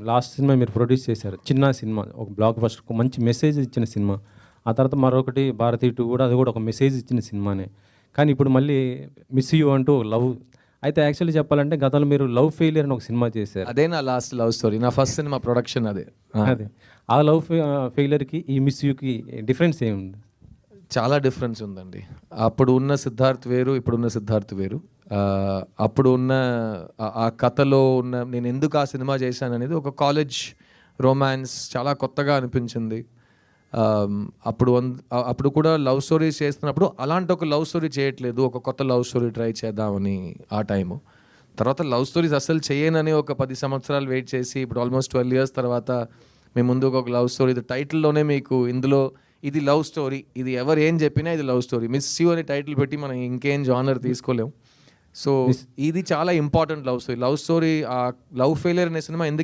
Last cinema మీరు produce చేశారు. 'చిన్న' సినిమా ఒక బ్లాక్ బస్టర్, ఒక మంచి మెసేజ్ ఇచ్చిన సినిమా. ఆ తర్వాత మరొకటి 'భారతీయ 2' కూడా, అది కూడా ఒక మెసేజ్ ఇచ్చిన సినిమానే. కానీ ఇప్పుడు మళ్ళీ 'మిస్ యూ' అంటూ లవ్. అయితే యాక్చువల్లీ చెప్పాలంటే గతంలో మీరు 'లవ్ ఫెయిలియర్' అని ఒక సినిమా చేశారు. అదే నా లాస్ట్ లవ్ స్టోరీ, నా ఫస్ట్ సినిమా ప్రొడక్షన్ అదే. అదే ఆ లవ్ ఫెయిలియర్‌కి ఈ 'మిస్ యూ'కి డిఫరెన్స్ ఏముంది? చాలా డిఫరెన్స్ ఉందండి. అప్పుడు ఉన్న సిద్ధార్థ్ వేరు, ఇప్పుడున్న సిద్ధార్థ్ వేరు. అప్పుడు ఉన్న ఆ కథలో ఉన్న నేను ఎందుకు ఆ సినిమా చేశాననేది ఒక కాలేజ్ రొమాన్స్, చాలా కొత్తగా అనిపించింది. అప్పుడు కూడా లవ్ స్టోరీస్ చేస్తున్నప్పుడు అలాంటి ఒక లవ్ స్టోరీ చేయట్లేదు, ఒక కొత్త లవ్ స్టోరీ ట్రై చేద్దామని ఆ టైము. తర్వాత లవ్ స్టోరీస్ అస్సలు చేయనని ఒక 10 సంవత్సరాలు వెయిట్ చేసి ఇప్పుడు ఆల్మోస్ట్ 12 years తర్వాత మీ ముందుకు ఒక లవ్ స్టోరీ. ఇది టైటిల్లోనే మీకు ఇందులో ఇది లవ్ స్టోరీ, ఇది ఎవరు ఏం చెప్పినా ఇది లవ్ స్టోరీ. 'మిస్ యూ' అని టైటిల్ పెట్టి మనం ఇంకేం జానర్ తీసుకోలేం. సో ఇది చాలా ఇంపార్టెంట్ లవ్ స్టోరీ. ఆ లవ్ ఫెయిలియర్ అనే సినిమా ఎందుకు